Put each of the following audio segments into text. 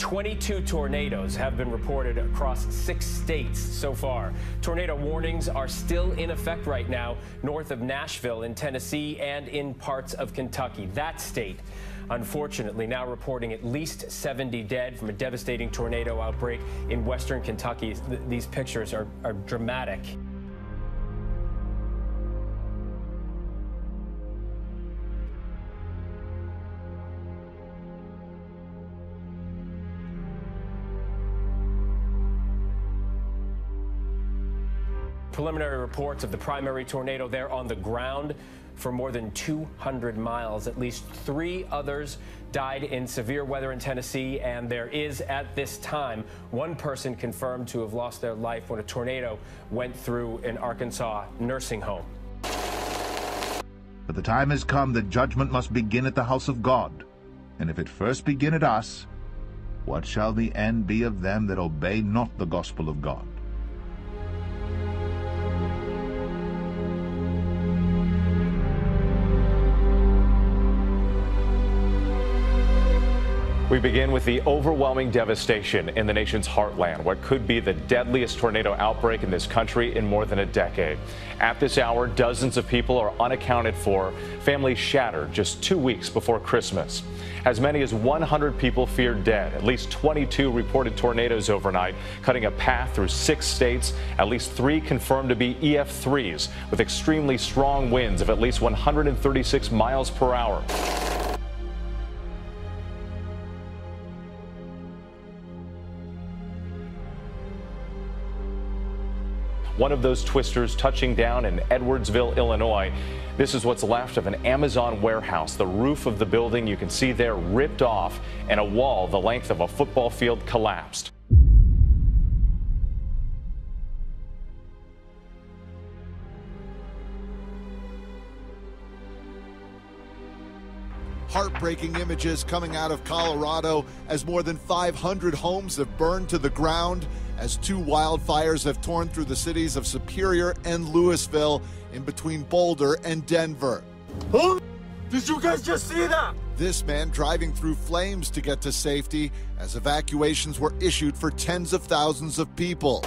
22 tornadoes have been reported across 6 states so far. Tornado warnings are still in effect right now north of Nashville in Tennessee and in parts of Kentucky. That state, unfortunately, now reporting at least 70 dead from a devastating tornado outbreak in western Kentucky. These pictures are dramatic. Preliminary reports of the primary tornado there on the ground for more than 200 miles. At least 3 others died in severe weather in Tennessee, and there is, at this time, 1 person confirmed to have lost their life when a tornado went through an Arkansas nursing home. But the time has come that judgment must begin at the house of God. And if it first begin at us, what shall the end be of them that obey not the gospel of God? We begin with the overwhelming devastation in the nation's heartland, what could be the deadliest tornado outbreak in this country in more than a decade. At this hour, dozens of people are unaccounted for, families shattered just 2 weeks before Christmas. As many as 100 people feared dead. At least 22 reported tornadoes overnight, cutting a path through 6 states. At least 3 confirmed to be EF3s, with extremely strong winds of at least 136 miles per hour. One of those twisters touching down in Edwardsville, Illinois. This is what's left of an Amazon warehouse. The roof of the building you can see there ripped off, and a wall the length of a football field collapsed. Heartbreaking images coming out of Colorado as more than 500 homes have burned to the ground, as 2 wildfires have torn through the cities of Superior and Louisville in between Boulder and Denver. Huh? Did you guys just see that? This man driving through flames to get to safety as evacuations were issued for tens of thousands of people.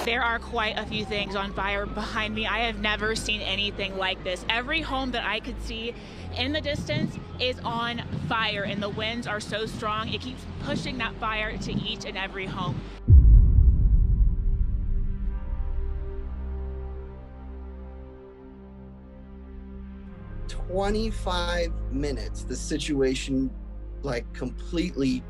There are quite a few things on fire behind me. I have never seen anything like this. Every home that I could see in the distance is on fire, and the winds are so strong, it keeps pushing that fire to each and every home. 25 minutes, the situation completely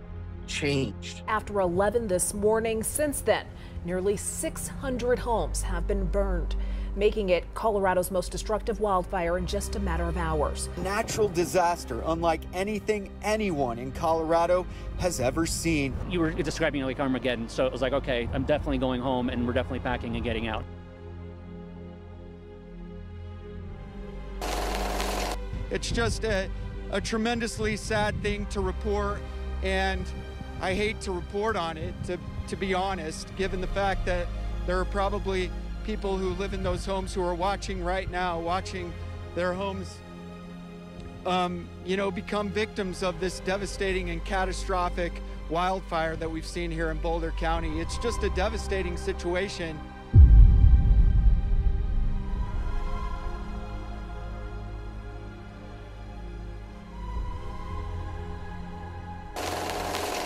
changed. After 11 this morning, since then, nearly 600 homes have been burned, making it Colorado's most destructive wildfire in just a matter of hours. Natural disaster unlike anything anyone in Colorado has ever seen. You were describing it like Armageddon, so it was like, okay, I'm definitely going home, and we're definitely packing and getting out. It's just a tremendously sad thing to report, and I hate to report on it, to be honest, given the fact that there are probably people who live in those homes who are watching right now, watching their homes, become victims of this devastating and catastrophic wildfire that we've seen here in Boulder County. It's just a devastating situation.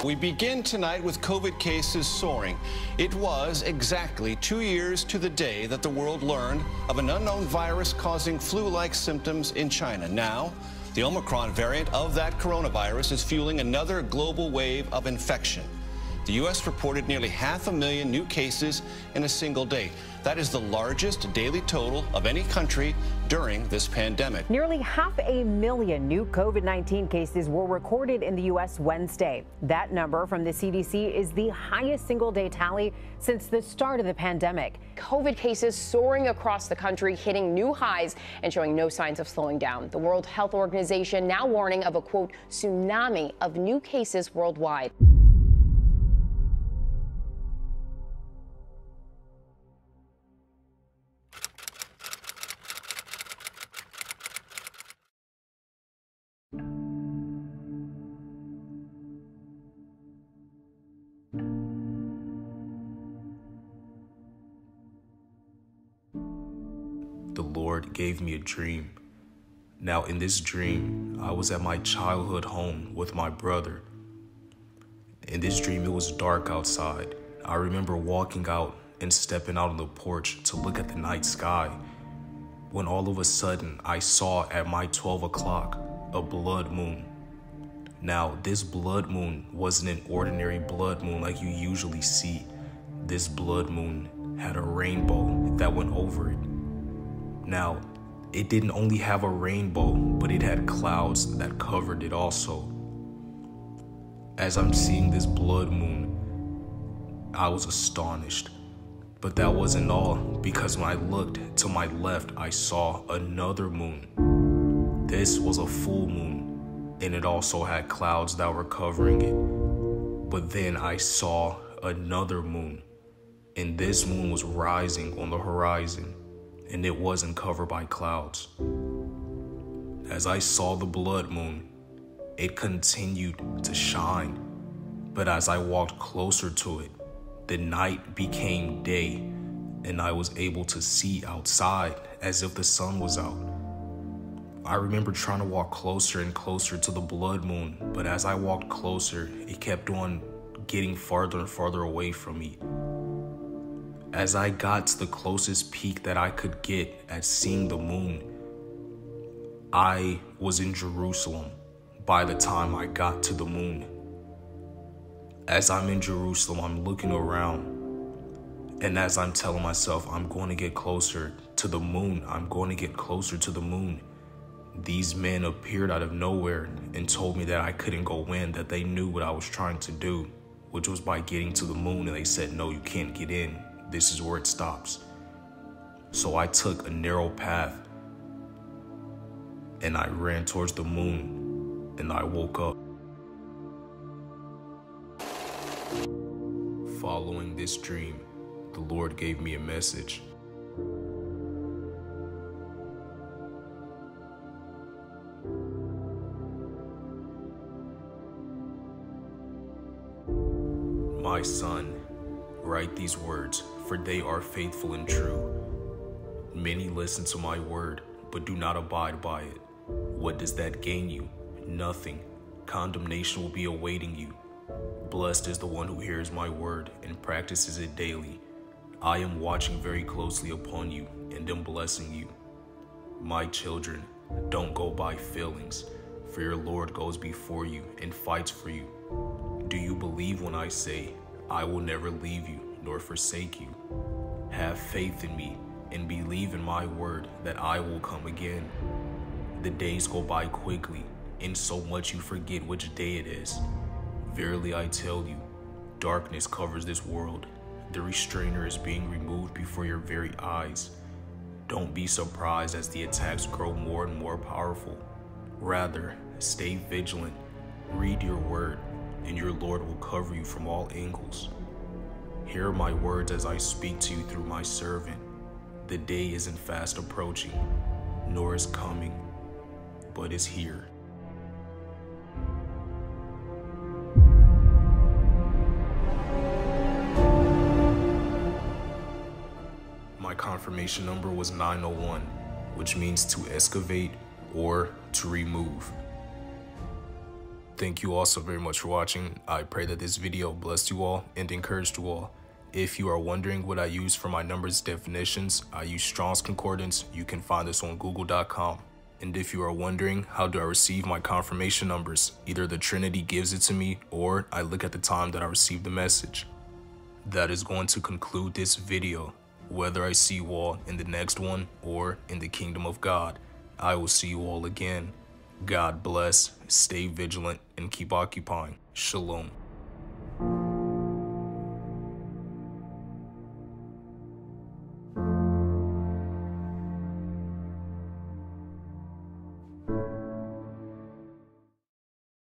We begin tonight with COVID cases soaring. It was exactly 2 years to the day that the world learned of an unknown virus causing flu-like symptoms in China. Now, the Omicron variant of that coronavirus is fueling another global wave of infection. The U.S. reported nearly 500,000 new cases in a single day. That is the largest daily total of any country during this pandemic. Nearly 500,000 new COVID-19 cases were recorded in the U.S. Wednesday. That number from the CDC is the highest single-day tally since the start of the pandemic. COVID cases soaring across the country, hitting new highs and showing no signs of slowing down. The World Health Organization now warning of a, quote, tsunami of new cases worldwide. Lord gave me a dream. Now, in this dream, I was at my childhood home with my brother. In this dream, it was dark outside. I remember walking out and stepping out on the porch to look at the night sky, when all of a sudden, I saw at my 12 o'clock a blood moon. Now, this blood moon wasn't an ordinary blood moon like you usually see. This blood moon had a rainbow that went over it. Now, it didn't only have a rainbow, but it had clouds that covered it also. As I'm seeing this blood moon, I was astonished. But that wasn't all, because when I looked to my left, I saw another moon. This was a full moon, and it also had clouds that were covering it. But then I saw another moon, and this moon was rising on the horizon, and it wasn't covered by clouds. As I saw the blood moon, it continued to shine, but as I walked closer to it, the night became day, and I was able to see outside as if the sun was out. I remember trying to walk closer and closer to the blood moon, but as I walked closer, it kept on getting farther and farther away from me. As I got to the closest peak that I could get at seeing the moon, I was in Jerusalem by the time I got to the moon. As I'm in Jerusalem, I'm looking around, and as I'm telling myself, I'm going to get closer to the moon, I'm going to get closer to the moon, these men appeared out of nowhere and told me that I couldn't go in, that they knew what I was trying to do, which was by getting to the moon, and they said, no, you can't get in. This is where it stops. So I took a narrow path, and I ran towards the moon, and I woke up. Following this dream, the Lord gave me a message. My son, write these words, for they are faithful and true. Many listen to my word, but do not abide by it. What does that gain you? Nothing. Condemnation will be awaiting you. Blessed is the one who hears my word and practices it daily. I am watching very closely upon you and am blessing you. My children, don't go by feelings, for your Lord goes before you and fights for you. Do you believe when I say, I will never leave you nor forsake you? Have faith in me and believe in my word that I will come again. The days go by quickly, and so much you forget which day it is. Verily I tell you, darkness covers this world. The restrainer is being removed before your very eyes. Don't be surprised as the attacks grow more and more powerful. Rather, stay vigilant, read your word, and your Lord will cover you from all angles. Hear my words as I speak to you through my servant. The day isn't fast approaching, nor is coming, but is here. My confirmation number was 901, which means to excavate or to remove. Thank you all so very much for watching. I pray that this video blessed you all and encouraged you all. If you are wondering what I use for my numbers definitions, I use Strong's Concordance. You can find this on google.com. And if you are wondering how do I receive my confirmation numbers, either the Trinity gives it to me or I look at the time that I received the message. That is going to conclude this video. Whether I see you all in the next one or in the kingdom of God, I will see you all again. God bless, stay vigilant, and keep occupying. Shalom.